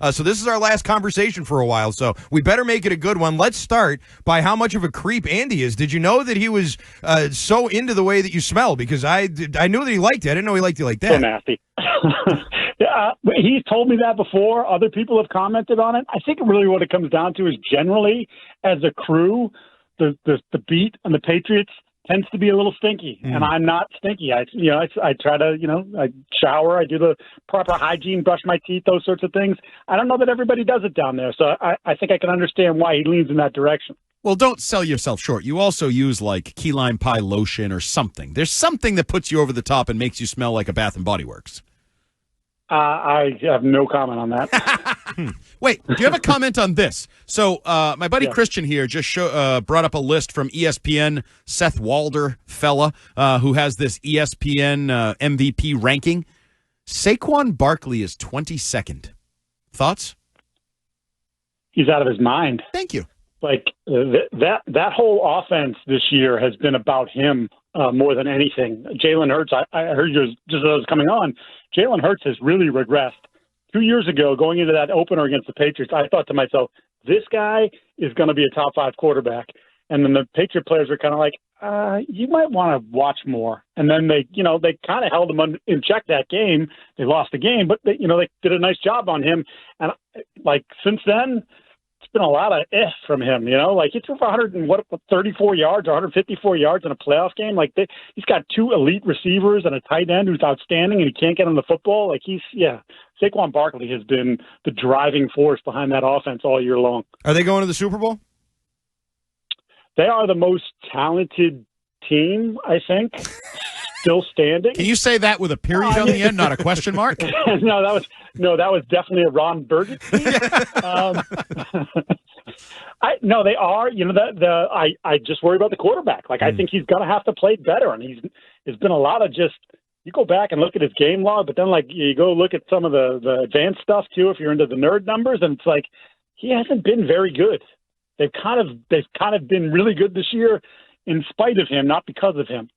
So this is our last conversation for a while, so we better make it a good one. Let's start by how much of a creep Andy is. Did you know that he was so into the way that you smell? Because I knew that he liked it. I didn't know he liked you like that. So nasty. Yeah, he's told me that before. Other people have commented on it. I think really what it comes down to is generally, as a crew, the beat on the Patriots tends to be a little stinky, and I'm not stinky. I try to, I shower, I do the proper hygiene, brush my teeth, those sorts of things. I don't know that everybody does it down there, so I think I can understand why he leans in that direction. Well, don't sell yourself short. You also use like key lime pie lotion or something. There's something that puts you over the top and makes you smell like a Bath and Body Works. I have no comment on that. Wait, do you have a comment on this? So my buddy Christian here just brought up a list from ESPN, Seth Walder fella, who has this ESPN MVP ranking. Saquon Barkley is 22nd. Thoughts? He's out of his mind. Thank you. Like that whole offense this year has been about him more than anything. Jalen Hurts, I heard you just as I was coming on, Jalen Hurts has really regressed. 2 years ago, going into that opener against the Patriots, I thought to myself, this guy is going to be a top 5 quarterback. And then the Patriot players were kind of like, you might want to watch more. And then they kind of held him in check that game. They lost the game, but they did a nice job on him. And since then, it's been a lot of from him, he threw for 134 yards or 154 yards in a playoff game. He's got 2 elite receivers and a tight end who's outstanding, and he can't get on the football. Saquon Barkley has been the driving force behind that offense all year long. Are they going to the Super Bowl? They are the most talented team, I think, still standing. Can you say that with a period on the end, not a question mark? No, that was definitely a Ron Burgundy. They are. I just worry about the quarterback. I think he's going to have to play better, and it's been a lot of just. You go back and look at his game log, but then you go look at some of the advanced stuff too. If you're into the nerd numbers, and it's he hasn't been very good. They've kind of been really good this year, in spite of him, not because of him.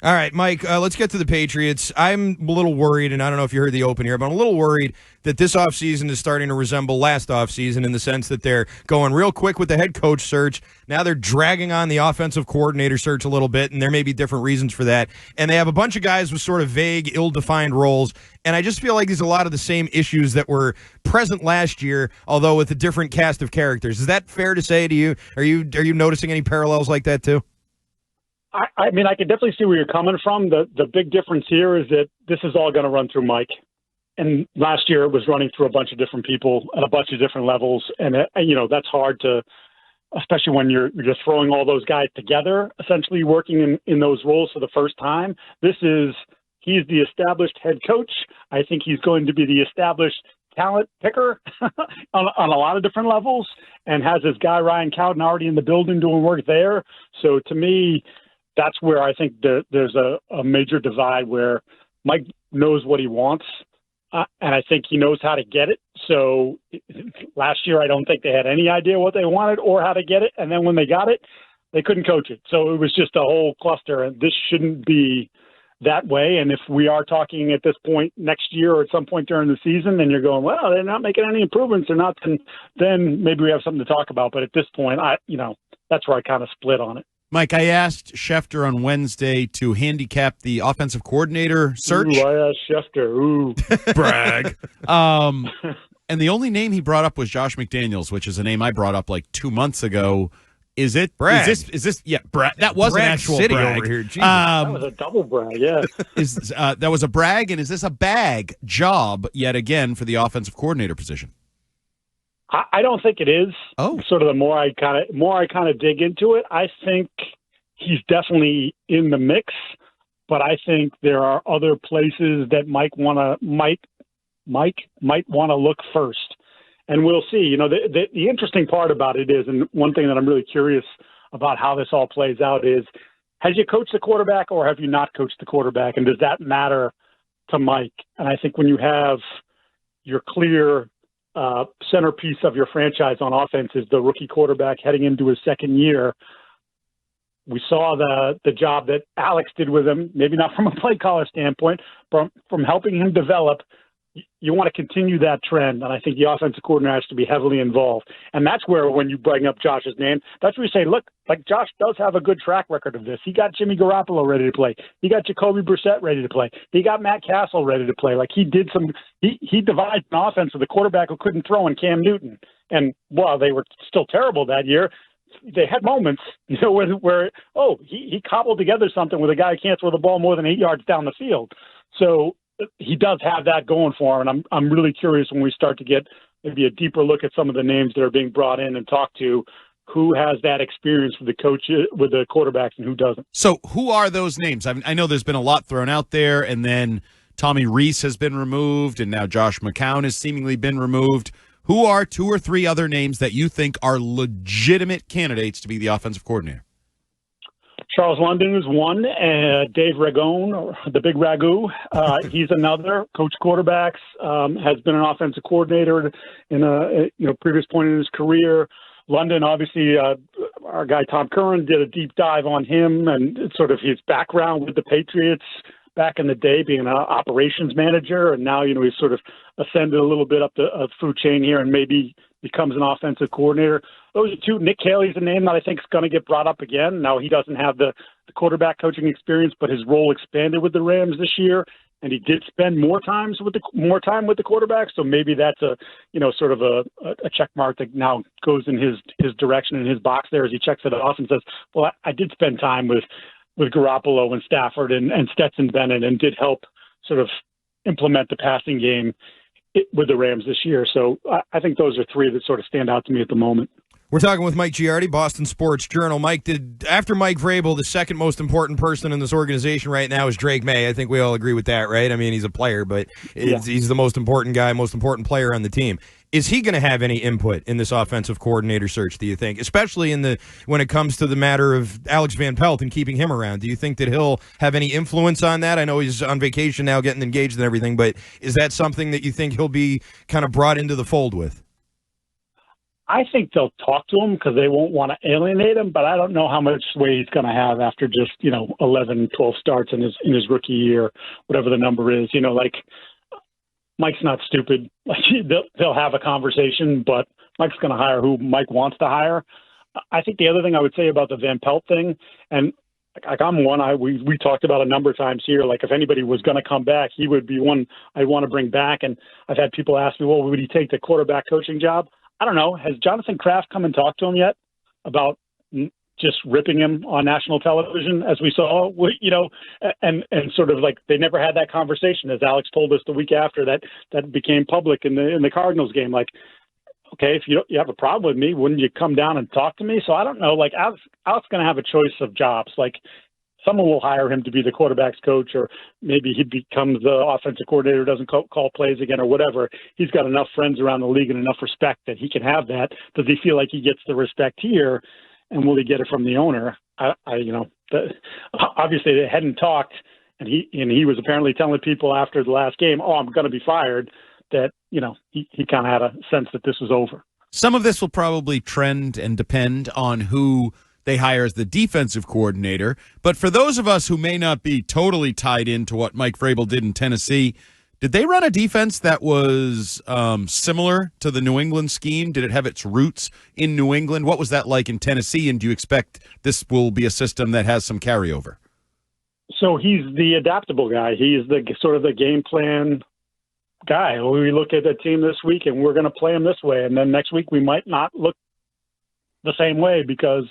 All right, Mike, let's get to the Patriots. I'm a little worried, and I don't know if you heard the open here, but I'm a little worried that this offseason is starting to resemble last offseason in the sense that they're going real quick with the head coach search. Now they're dragging on the offensive coordinator search a little bit, and there may be different reasons for that. And they have a bunch of guys with sort of vague, ill-defined roles, and I just feel like there's a lot of the same issues that were present last year, although with a different cast of characters. Is that fair to say to you? Are you noticing any parallels like that too? I mean, I can definitely see where you're coming from. The big difference here is that this is all going to run through Mike. And last year it was running through a bunch of different people at a bunch of different levels. And, that's hard to, especially when you're just throwing all those guys together, essentially working in those roles for the first time. He's the established head coach. I think he's going to be the established talent picker on a lot of different levels, and has his guy Ryan Cowden already in the building doing work there. So to me, that's where I think there's a major divide where Mike knows what he wants, and I think he knows how to get it. So last year, I don't think they had any idea what they wanted or how to get it. And then when they got it, they couldn't coach it. So it was just a whole cluster, and this shouldn't be that way. And if we are talking at this point next year or at some point during the season, and you're going, well, they're not making any improvements or not, then maybe we have something to talk about. But at this point, that's where I kind of split on it. Mike, I asked Schefter on Wednesday to handicap the offensive coordinator search. Ooh, I asked Schefter. Ooh. Brag. And the only name he brought up was Josh McDaniels, which is a name I brought up like 2 months ago. Is it brag? Is this? Yeah, brag. That was brag an actual City brag. Over here. That was a double brag. Yeah. That was a brag, and is this a bag job yet again for the offensive coordinator position? I don't think it is. Oh, sort of the more I kind of dig into it, I think he's definitely in the mix. But I think there are other places that Mike might want to look first, and we'll see. The interesting part about it is, and one thing that I'm really curious about how this all plays out is, has you coached the quarterback or have you not coached the quarterback, and does that matter to Mike? And I think when you have your clear centerpiece of your franchise on offense is the rookie quarterback heading into his second year. We saw the job that Alex did with him, maybe not from a play caller standpoint, from helping him develop. you want to continue that trend, and I think the offensive coordinator has to be heavily involved. And that's where, when you bring up Josh's name, that's where you say, look, like Josh does have a good track record of this. He got Jimmy Garoppolo ready to play. He got Jacoby Brissett ready to play. He got Matt Castle ready to play. Like, he divided an offense with a quarterback who couldn't throw in Cam Newton. And while they were still terrible that year, they had moments, where he cobbled together something with a guy who can't throw the ball more than 8 yards down the field. So he does have that going for him, and I'm really curious when we start to get maybe a deeper look at some of the names that are being brought in and talked to, who has that experience with the coaches, with the quarterbacks, and who doesn't. So who are those names? I know there's been a lot thrown out there, and then Tommy Rees has been removed, and now Josh McCown has seemingly been removed. Who are 2 or 3 other names that you think are legitimate candidates to be the offensive coordinator? Charles London is one, Dave Ragone, or the Big Ragu. He's another. Coach quarterbacks, has been an offensive coordinator in a previous point in his career. London, obviously, our guy Tom Curran did a deep dive on him and sort of his background with the Patriots back in the day, being an operations manager, and now he's sort of ascended a little bit up the food chain here and maybe becomes an offensive coordinator. Those are 2. Nick Caley's a name that I think is going to get brought up again. Now, he doesn't have the quarterback coaching experience, but his role expanded with the Rams this year, and he did spend more time with the quarterback. So maybe that's a sort of a check mark that now goes in his direction, in his box there, as he checks it off and says, well, I did spend time with Garoppolo and Stafford and Stetson Bennett, and did help sort of implement the passing game with the Rams this year. So I think those are 3 that sort of stand out to me at the moment. We're talking with Mike Giardi, Boston Sports Journal. Mike, after Mike Vrabel, the second most important person in this organization right now is Drake Maye. I think we all agree with that, right? I mean, he's a player, but he's the most important guy, most important player on the team. Is he going to have any input in this offensive coordinator search, do you think? Especially when it comes to the matter of Alex Van Pelt and keeping him around. Do you think that he'll have any influence on that? I know he's on vacation now, getting engaged and everything, but is that something that you think he'll be kind of brought into the fold with? I think they'll talk to him because they won't want to alienate him, but I don't know how much sway he's going to have after just, 11, 12 starts in his rookie year, whatever the number is. Mike's not stupid. Like, they'll have a conversation, but Mike's going to hire who Mike wants to hire. I think the other thing I would say about the Van Pelt thing, and like I'm one, we talked about a number of times here, like if anybody was going to come back, he would be one I'd want to bring back. And I've had people ask me, well, would he take the quarterback coaching job? I don't know. Has Jonathan Kraft come and talked to him yet about just ripping him on national television, as we saw, and sort of like they never had that conversation, as Alex told us the week after that became public in the Cardinals game. Like, okay, if you have a problem with me, wouldn't you come down and talk to me? So I don't know. Like, Alex going to have a choice of jobs. Like, someone will hire him to be the quarterback's coach, or maybe he becomes the offensive coordinator, doesn't call plays again, or whatever. He's got enough friends around the league and enough respect that he can have that. Does he feel like he gets the respect here, and will he get it from the owner? Obviously they hadn't talked, and he was apparently telling people after the last game, "Oh, I'm going to be fired." That he kind of had a sense that this was over. Some of this will probably trend and depend on who they hire as the defensive coordinator. But for those of us who may not be totally tied into what Mike Vrabel did in Tennessee, did they run a defense that was similar to the New England scheme? Did it have its roots in New England? What was that like in Tennessee? And do you expect this will be a system that has some carryover? So he's the adaptable guy. He's the sort of the game plan guy. We look at the team this week and we're going to play them this way. And then next week we might not look the same way because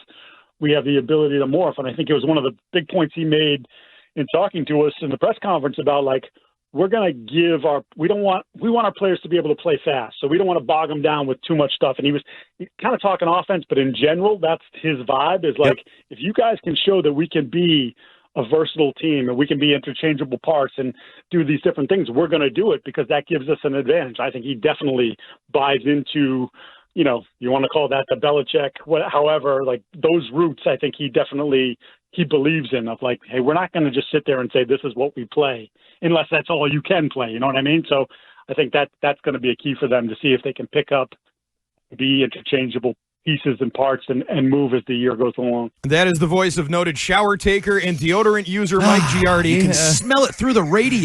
we have the ability to morph. And I think it was one of the big points he made in talking to us in the press conference about, like, we're going to give we want our players to be able to play fast. So we don't want to bog them down with too much stuff. And he was kind of talking offense, but in general, that's his vibe is like, if you guys can show that we can be a versatile team and we can be interchangeable parts and do these different things, we're going to do it because that gives us an advantage. I think he definitely buys into, you want to call that the Belichick, however, like those roots, I think he believes in, of like, hey, we're not going to just sit there and say this is what we play unless that's all you can play. You know what I mean? So I think that's going to be a key for them to see if they can pick up, be interchangeable pieces and parts and move as the year goes along. That is the voice of noted shower taker and deodorant user Mike Giardi. You can smell it through the radio.